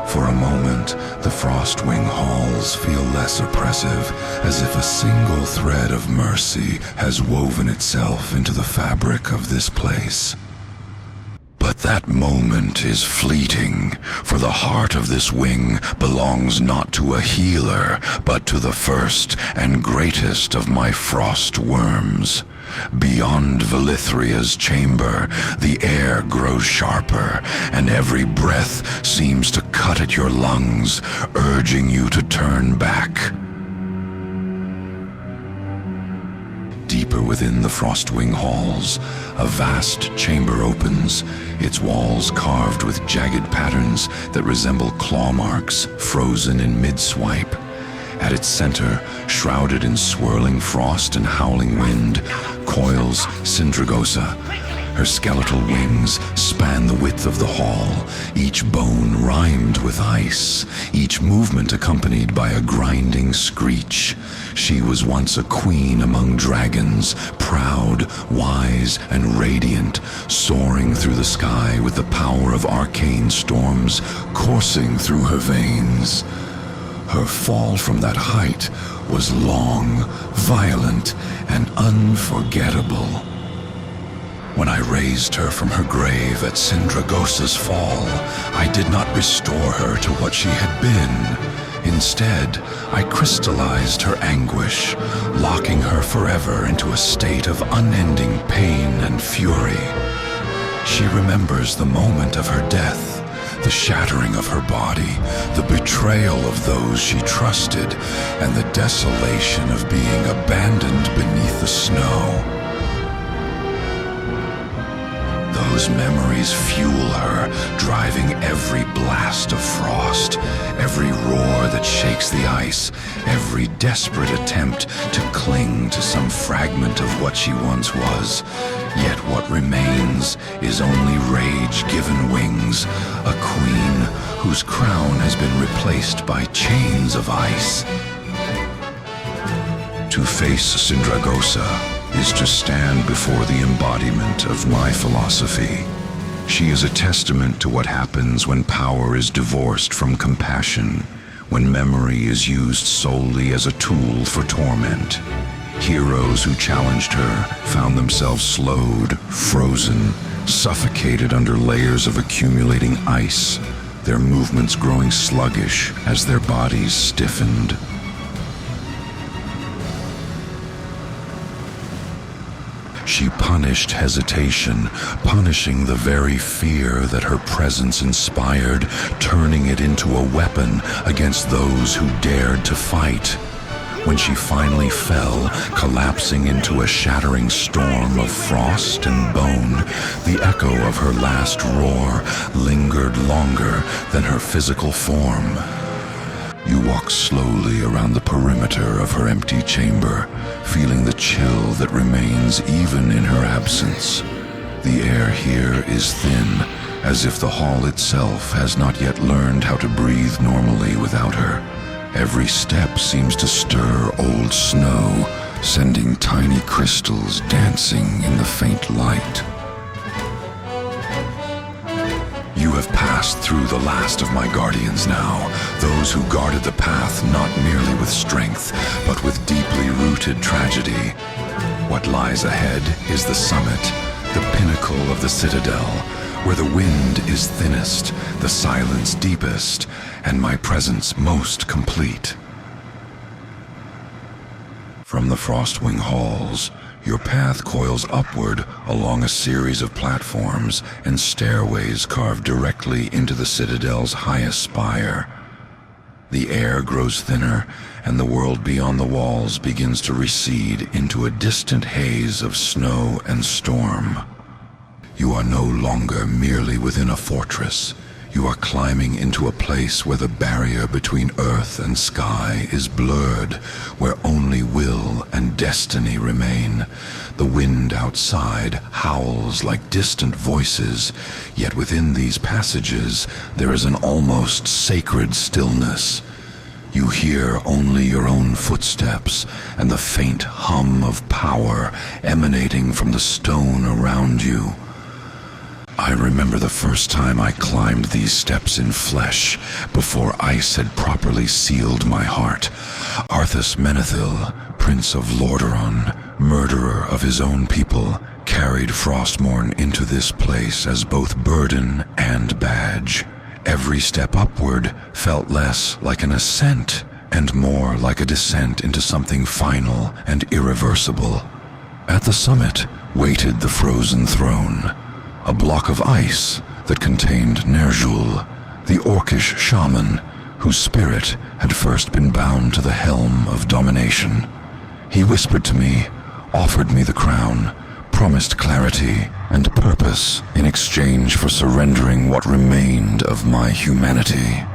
For a moment, the Frostwing halls feel less oppressive, as if a single thread of mercy has woven itself into the fabric of this place. But that moment is fleeting, for the heart of this wing belongs not to a healer, but to the first and greatest of my frost worms. Beyond Velithria's chamber, the air grows sharper, and every breath seems to cut at your lungs, urging you to turn back. Deeper within the Frostwing halls, a vast chamber opens, its walls carved with jagged patterns that resemble claw marks frozen in mid-swipe. At its center, shrouded in swirling frost and howling wind, coils Sindragosa. Her skeletal wings span the width of the hall, each bone rimed with ice, each movement accompanied by a grinding screech. She was once a queen among dragons, proud, wise, and radiant, soaring through the sky with the power of arcane storms coursing through her veins. Her fall from that height was long, violent, and unforgettable. When I raised her from her grave at Sindragosa's fall, I did not restore her to what she had been. Instead, I crystallized her anguish, locking her forever into a state of unending pain and fury. She remembers the moment of her death, the shattering of her body, the betrayal of those she trusted, and the desolation of being abandoned beneath the snow. Those memories fuel her, driving every blast of frost, every roar that shakes the ice, every desperate attempt to cling to some fragment of what she once was. Yet what remains is only rage given wings, a queen whose crown has been replaced by chains of ice. To face Sindragosa is to stand before the embodiment of my philosophy. She is a testament to what happens when power is divorced from compassion, when memory is used solely as a tool for torment. Heroes who challenged her found themselves slowed, frozen, suffocated under layers of accumulating ice, their movements growing sluggish as their bodies stiffened. She punished hesitation, punishing the very fear that her presence inspired, turning it into a weapon against those who dared to fight. When she finally fell, collapsing into a shattering storm of frost and bone, the echo of her last roar lingered longer than her physical form. You walk slowly around the perimeter of her empty chamber, feeling the chill that remains even in her absence. The air here is thin, as if the hall itself has not yet learned how to breathe normally without her. Every step seems to stir old snow, sending tiny crystals dancing in the faint light. You have passed through the last of my guardians now, those who guarded the path not merely with strength, but with deeply rooted tragedy. What lies ahead is the summit, the pinnacle of the citadel, where the wind is thinnest, the silence deepest, and my presence most complete. From the Frostwing halls, your path coils upward along a series of platforms and stairways carved directly into the citadel's highest spire. The air grows thinner, and the world beyond the walls begins to recede into a distant haze of snow and storm. You are no longer merely within a fortress. You are climbing into a place where the barrier between earth and sky is blurred, where only will and destiny remain. The wind outside howls like distant voices, yet within these passages there is an almost sacred stillness. You hear only your own footsteps and the faint hum of power emanating from the stone around you. I remember the first time I climbed these steps in flesh, before ice had properly sealed my heart. Arthas Menethil, Prince of Lordaeron, murderer of his own people, carried Frostmourne into this place as both burden and badge. Every step upward felt less like an ascent and more like a descent into something final and irreversible. At the summit waited the frozen throne, a block of ice that contained Ner'zhul, the Orcish shaman whose spirit had first been bound to the helm of domination. He whispered to me, offered me the crown, promised clarity and purpose in exchange for surrendering what remained of my humanity.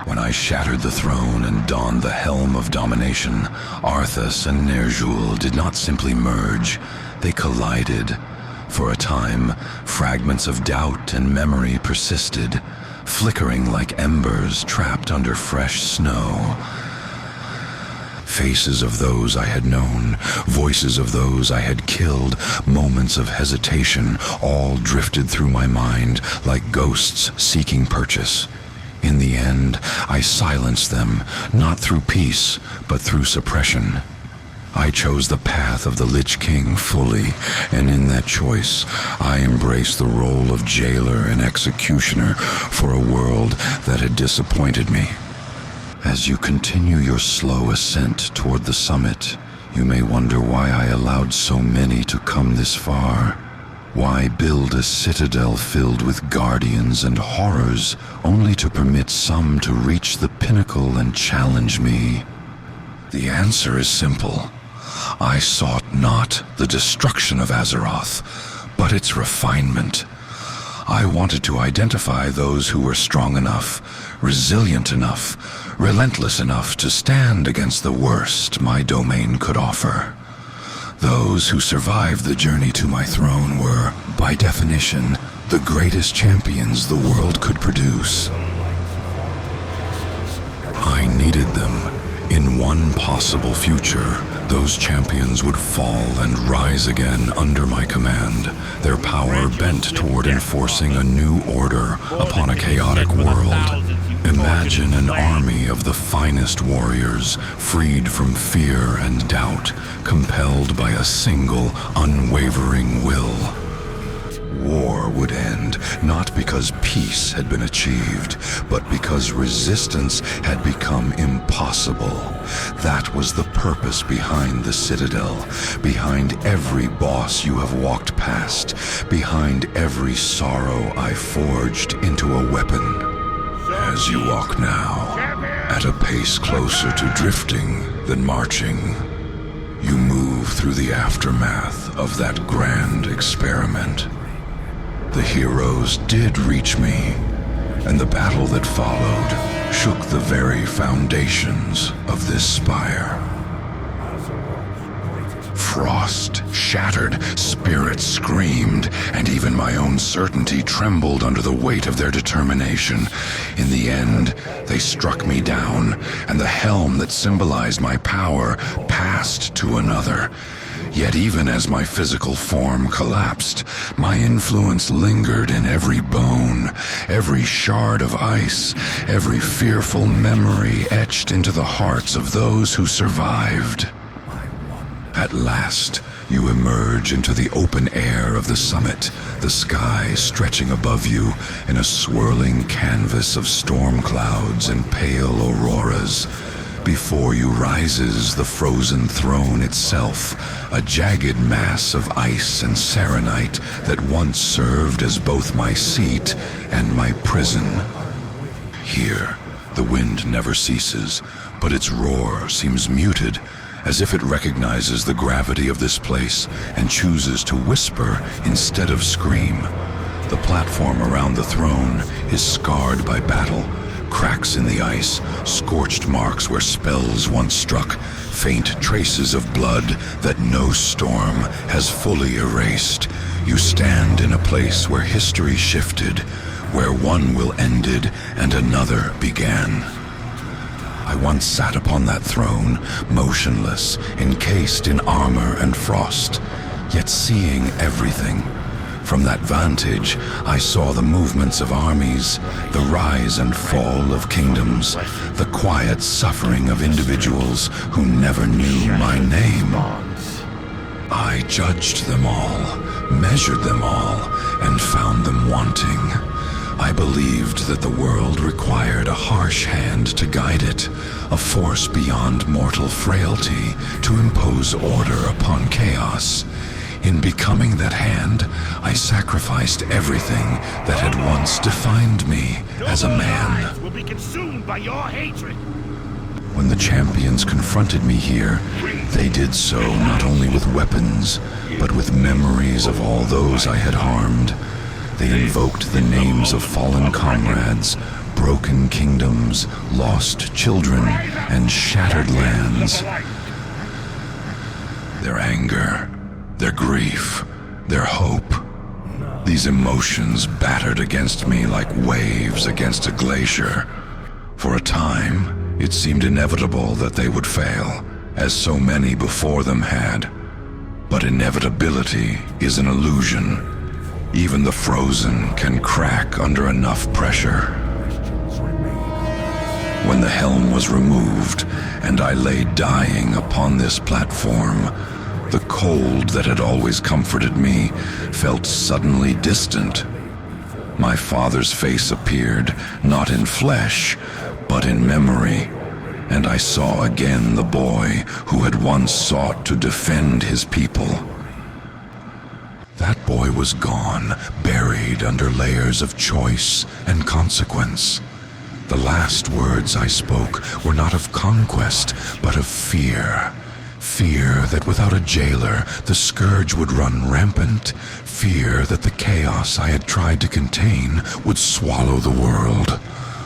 When I shattered the throne and donned the helm of domination, Arthas and Ner'zhul did not simply merge, they collided. For a time, fragments of doubt and memory persisted, flickering like embers trapped under fresh snow. Faces of those I had known, voices of those I had killed, moments of hesitation, all drifted through my mind like ghosts seeking purchase. In the end, I silenced them, not through peace, but through suppression. I chose the path of the Lich King fully, and in that choice, I embraced the role of jailer and executioner for a world that had disappointed me. As you continue your slow ascent toward the summit, you may wonder why I allowed so many to come this far. Why build a citadel filled with guardians and horrors, only to permit some to reach the pinnacle and challenge me? The answer is simple. I sought not the destruction of Azeroth, but its refinement. I wanted to identify those who were strong enough, resilient enough, relentless enough to stand against the worst my domain could offer. Those who survived the journey to my throne were, by definition, the greatest champions the world could produce. I needed them. In one possible future, those champions would fall and rise again under my command, their power bent toward enforcing a new order upon a chaotic world. Imagine an army of the finest warriors, freed from fear and doubt, compelled by a single, unwavering will. War would end, not because peace had been achieved, but because resistance had become impossible. That was the purpose behind the Citadel, behind every boss you have walked past, behind every sorrow I forged into a weapon. As you walk now, at a pace closer to drifting than marching, you move through the aftermath of that grand experiment. The heroes did reach me, and the battle that followed shook the very foundations of this spire. Frost shattered, spirits screamed, and even my own certainty trembled under the weight of their determination. In the end, they struck me down, and the helm that symbolized my power passed to another. Yet even as my physical form collapsed, my influence lingered in every bone, every shard of ice, every fearful memory etched into the hearts of those who survived. At last, you emerge into the open air of the summit, the sky stretching above you in a swirling canvas of storm clouds and pale auroras. Before you rises the frozen throne itself, a jagged mass of ice and serenite that once served as both my seat and my prison. Here, the wind never ceases, but its roar seems muted, as if it recognizes the gravity of this place and chooses to whisper instead of scream. The platform around the throne is scarred by battle, cracks in the ice, scorched marks where spells once struck, faint traces of blood that no storm has fully erased. You stand in a place where history shifted, where one will ended and another began. I once sat upon that throne, motionless, encased in armor and frost, yet seeing everything. From that vantage, I saw the movements of armies, the rise and fall of kingdoms, the quiet suffering of individuals who never knew my name. I judged them all, measured them all, and found them wanting. I believed that the world required a harsh hand to guide it, a force beyond mortal frailty to impose order upon chaos. In becoming that hand, I sacrificed everything that had once defined me as a man. Will be consumed by your hatred. When the champions confronted me here, they did so not only with weapons, but with memories of all those I had harmed. They invoked the names of fallen comrades, broken kingdoms, lost children, and shattered lands. Their anger, their grief, their hope. These emotions battered against me like waves against a glacier. For a time, it seemed inevitable that they would fail, as so many before them had. But inevitability is an illusion. Even the frozen can crack under enough pressure. When the helm was removed, and I lay dying upon this platform, the cold that had always comforted me felt suddenly distant. My father's face appeared, not in flesh, but in memory, and I saw again the boy who had once sought to defend his people. That boy was gone, buried under layers of choice and consequence. The last words I spoke were not of conquest, but of fear. Fear that without a jailer, the scourge would run rampant. Fear that the chaos I had tried to contain would swallow the world.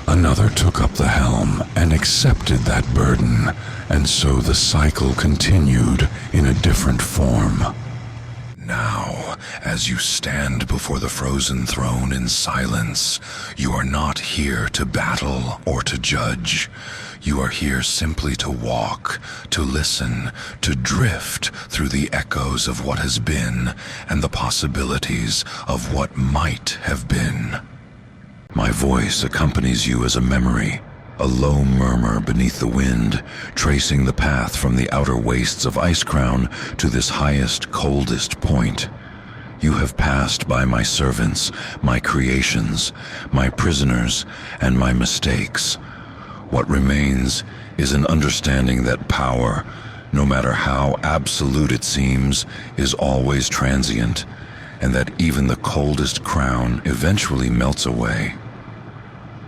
Another took up the helm and accepted that burden, and so the cycle continued in a different form. Now, as you stand before the frozen throne in silence, you are not here to battle or to judge. You are here simply to walk, to listen, to drift through the echoes of what has been and the possibilities of what might have been. My voice accompanies you as a memory, a low murmur beneath the wind, tracing the path from the outer wastes of Icecrown to this highest, coldest point. You have passed by my servants, my creations, my prisoners, and my mistakes. What remains is an understanding that power, no matter how absolute it seems, is always transient, and that even the coldest crown eventually melts away.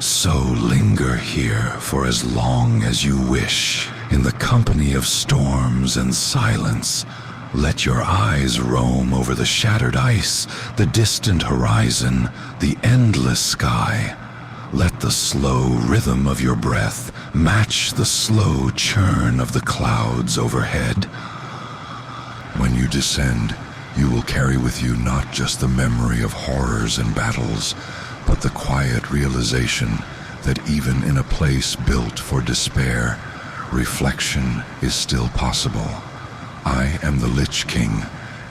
So linger here for as long as you wish, in the company of storms and silence. Let your eyes roam over the shattered ice, the distant horizon, the endless sky. Let the slow rhythm of your breath match the slow churn of the clouds overhead. When you descend, you will carry with you not just the memory of horrors and battles, but the quiet realization that even in a place built for despair, reflection is still possible. I am the Lich King,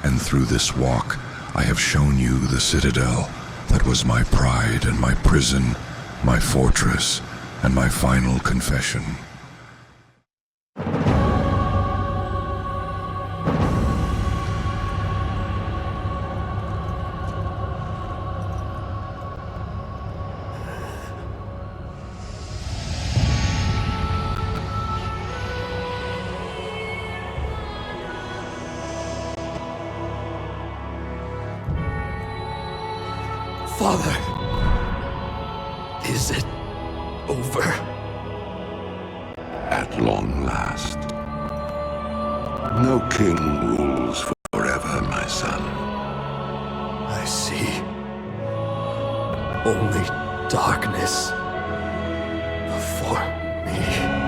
and through this walk, I have shown you the citadel that was my pride and my prison, my fortress, and my final confession. Father, is it over? At long last. No king rules forever, my son. I see. Only darkness before me.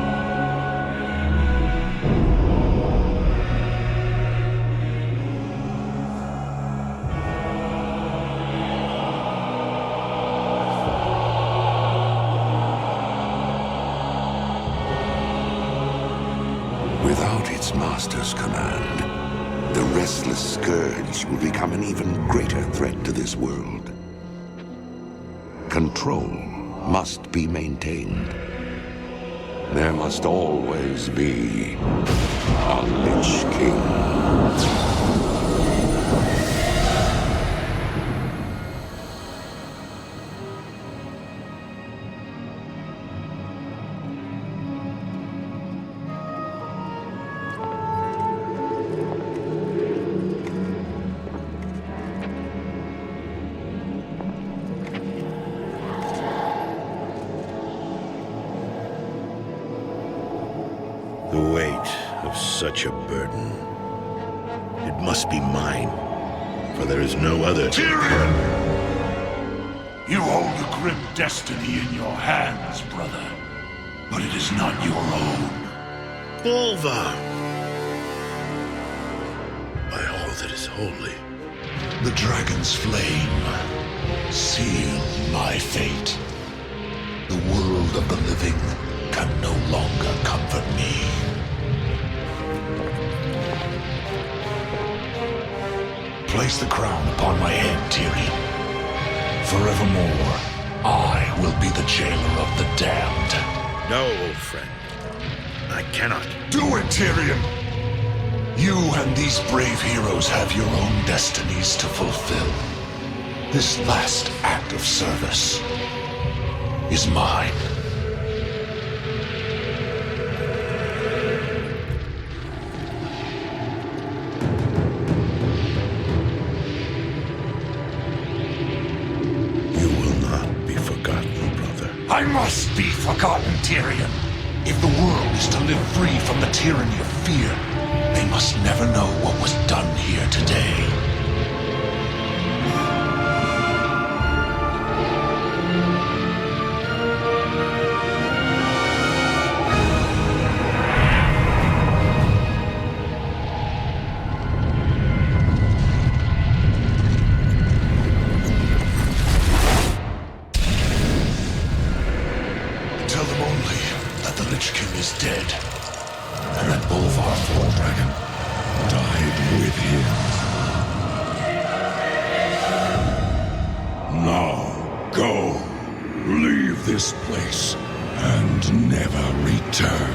Without its master's command, the restless scourge will become an even greater threat to this world. Control must be maintained. There must always be a Lich King. The weight of such a burden. It must be mine, for there is no other. Tyrion! You hold a grim destiny in your hands, brother. But it is not your own. Volva! By all that is holy. The dragon's flame sealed my fate. The world of the living can no longer comfort me. Place the crown upon my head, Tyrion. Forevermore, I will be the jailer of the damned. No, old friend. I cannot. Do it, Tyrion! You and these brave heroes have your own destinies to fulfill. This last act of service is mine. I must be forgotten, Tyrion. If the world is to live free from the tyranny of fear, they must never know what was done here today. Tell them only that the Lich King is dead, and that Bolvar Dragon died with him. Now, go. Leave this place and never return.